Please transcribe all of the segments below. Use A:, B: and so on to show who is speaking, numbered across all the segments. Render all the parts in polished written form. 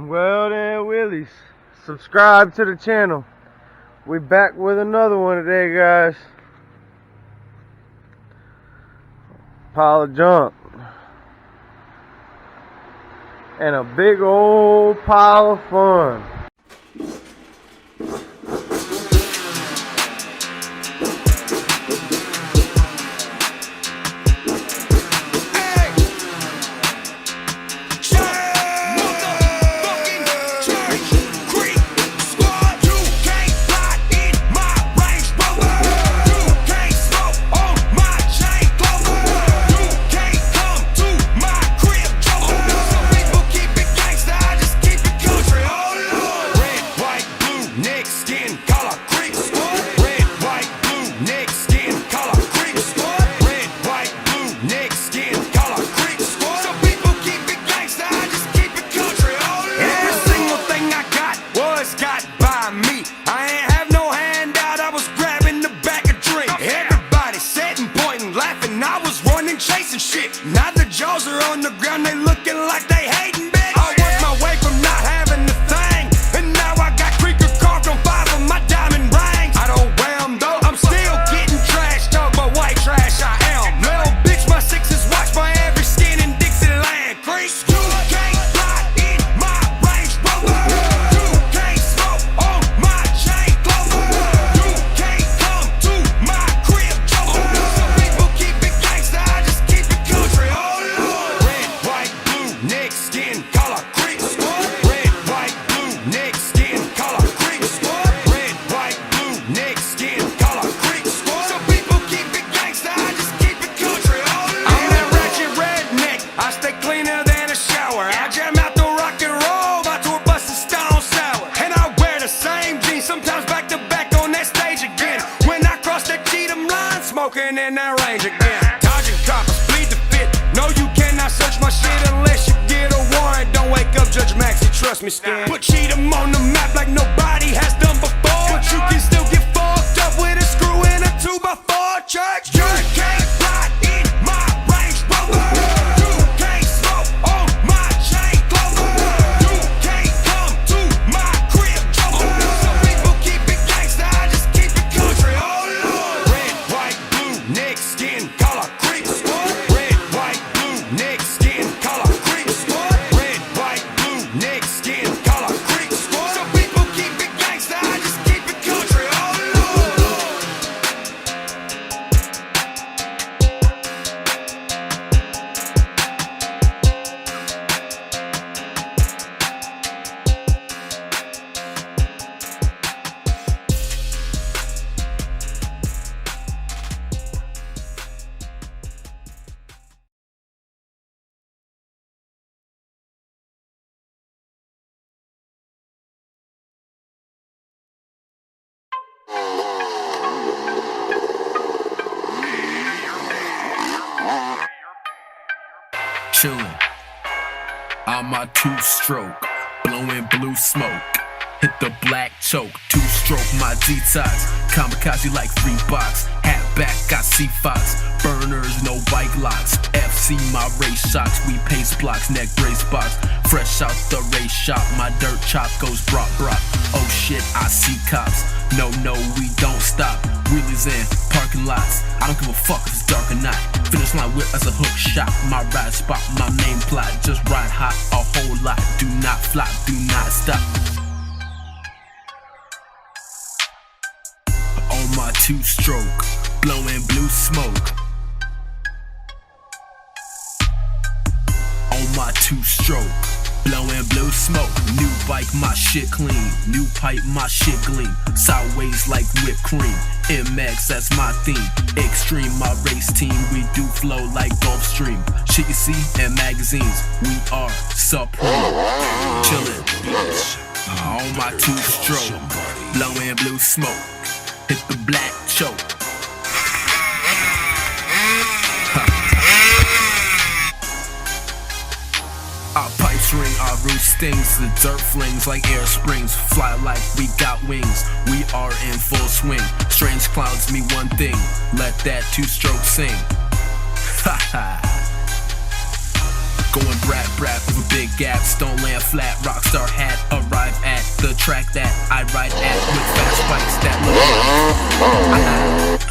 A: Well then, Wheelies, subscribe to the channel. We back with another one today, guys. Pile of junk. And a big old pile of fun.
B: Chasing shit. Now the jaws are on the ground, they looking like they hating, bitch. I worked my way from not having a thing, and now I got creeker carved on 5 of my diamond rings. I don't wear them though, I'm still getting trash talk, but white trash I am. Little bitch, my 6's watched by every skin in Dixieland Creek. You can't fly in my Range Rover. You can't smoke on my chain clover. You can't come to my crib, Joker. Some people keep it gangsta, I just keep it country. Oh Lord. Red, white, blue, neck, skin, color, creek. Red, white, blue, neck, skin, color, creek. Red, white, blue, neck, skin, color, creek. Some people keep it gangsta, I just keep it country. Oh Lord. I'm that ratchet redneck, I stay cleaner than a shower. I jam out the rock and roll, my tour bus is stone sour. And I wear the same jeans, sometimes back to back on that stage again. When I cross that Cheatham line, smoking in that range again. Dodging coppers, plead the fifth. No, you cannot search my shit unless you get a warrant. Don't wake up, Judge Maxie, trust me, Stan. Put Cheatham on the map like nobody has done before. But you can still get fucked up with a screw in a 2x4 church. You can't fly in my Range Rover. You can't smoke on my chain clover. You can't come to my crib, Joker. Some people keep it gangsta, I just keep it country. Oh Lord. Red, white, blue, neck, skin, color, creek. Red, white, blue, neck, skin, color, creek. Red, white, blue, neck, skin, color, creek. Some people keep it gangsta, I just keep it country. Oh Lord.
C: Chillin' on my two-stroke, blowing blue smoke. Hit the black choke, two-stroke my detox. Kamikaze like Reeboks, hat back got C-Fox. Burners, no bike locks. FC my race shots, we pace blocks, neck brace box. Fresh out the race shop, my dirt chop goes brock. Oh shit, I see cops. No, we don't stop. Wheelies in parking lots. I don't give a fuck if it's dark or not. Finish line whip as a hook shot. My ride spot, my main plot. Just ride hot, a whole lot. Do not flop, do not stop. On my two-stroke, blowing blue smoke. On my two-stroke, blowing blue smoke. New bike, my shit clean. New pipe, my shit gleam. Sideways like whipped cream. MX, that's my theme. Extreme, my race team. We do flow like Gulfstream. Shit you see in magazines. We are supreme. Chillin', bitch. On my two-stroke, blowing blue smoke. Hit the black choke. Our pipes ring, our roof stings. The dirt flings like air springs. Fly like we got wings. We are in full swing. Strange clouds mean one thing. Let that two-stroke sing. Ha ha. Going brat with a big gaps don't land flat. Rockstar hat, arrive at the track that I ride at with fast bikes that look like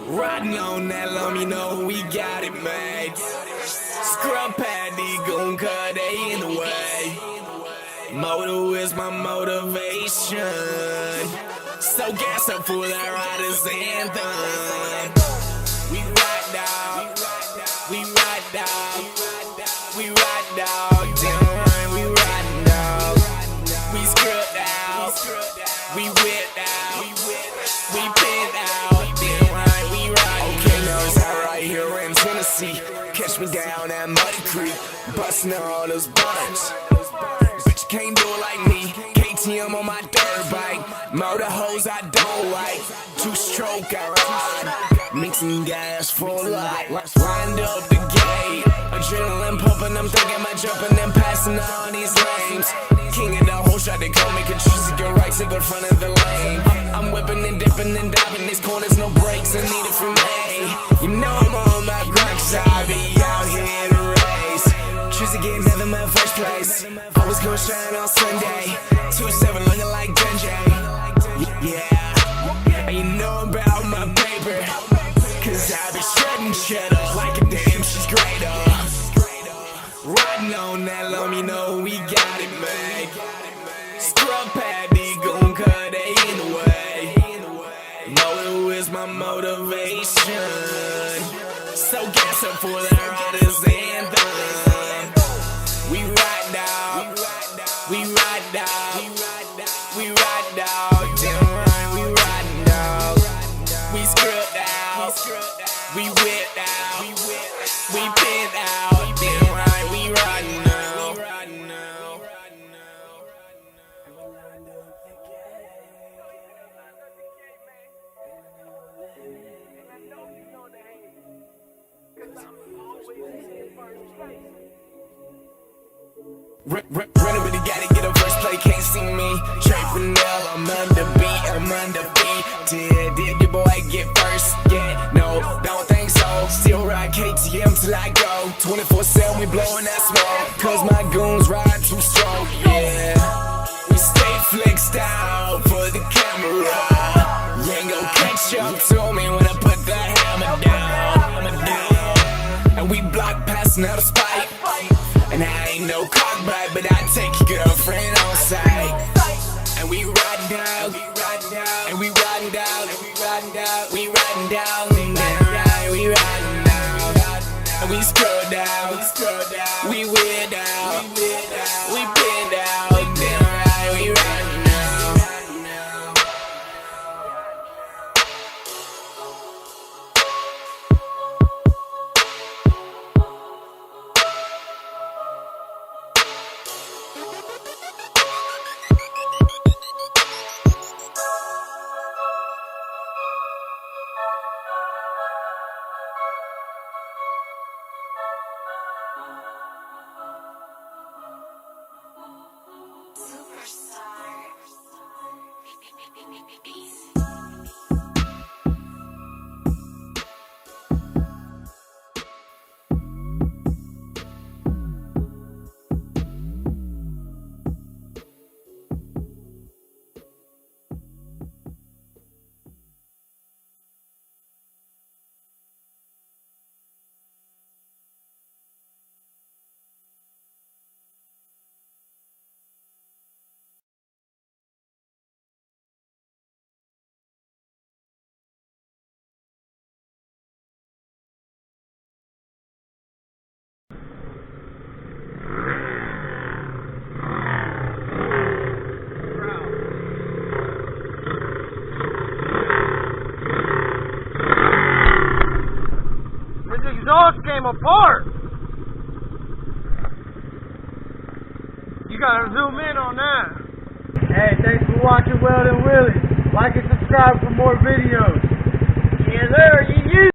B: Riding on that lumb, you know we got it made. Scrub paddy, gon' cut they in the way. Moto is my motivation. So gas up for that rider's anthem. We ride dog, we ride dog, we ride dog. Damn right, we riding dog. We scrubbed out, we whipped out, we pinned out. Damn right, we riding. Okay, now it's out right here in Tennessee. Catch me down at Muddy Creek, busting all those buttons. But you can't do it like me. KTM on my dirt bike. Motor hose I don't like. Two-stroke I ride. Mixing gas for light. Wind up the gate. Adrenaline pumping. I'm thinking about jumping and passing all these lanes. King of the whole shot. They call me Katrina. Go right to the front of the lane. I'm whipping and dipping and diving. These corners no brakes. I need it from me. You know I'm on my grind. 'Cause I be out here to race. Choose again, never my first place. Always gonna shine on Sunday. 2-7 looking like Dunjay. Yeah, and you know about my paper. 'Cause I be shredding cheddar like a damn she's greater. Riding on that lumb, you know we got it made. Scrub paddy, gon' cut they in the way. Moto is my motivation. So gas up for that rider's anthem. We ride dog, we ride dog, we ride dog. Damn right, we riding dog. We scrubbed out, we whipped out, we pinned out. Damn right, we riding now. Running with the guy to get a first play, can't see me. Trey Fennell, I'm underbeat, I'm undefeated. Did your boy get first? Yeah, no, don't think so. Still ride KTM till I go. 24/7, we blowing that smoke. 'Cause my goons ride two-stroke, yeah. We stay flexed out for the camera. You ain't gon' catch up to me when I put the hammer down. And we block passing out of spite. And I ain't no cockbite, but I take your girlfriend on sight. And we riding down, and we riding down, and we riding down, we riding down, and right, we riding down. And we scroll down, we weird down, we pin down, and right, we riding down.
A: came apart. You gotta zoom in on that. Hey, thanks for watching Welding Wheelie. Like and subscribe for more videos.
D: Yes, sir. You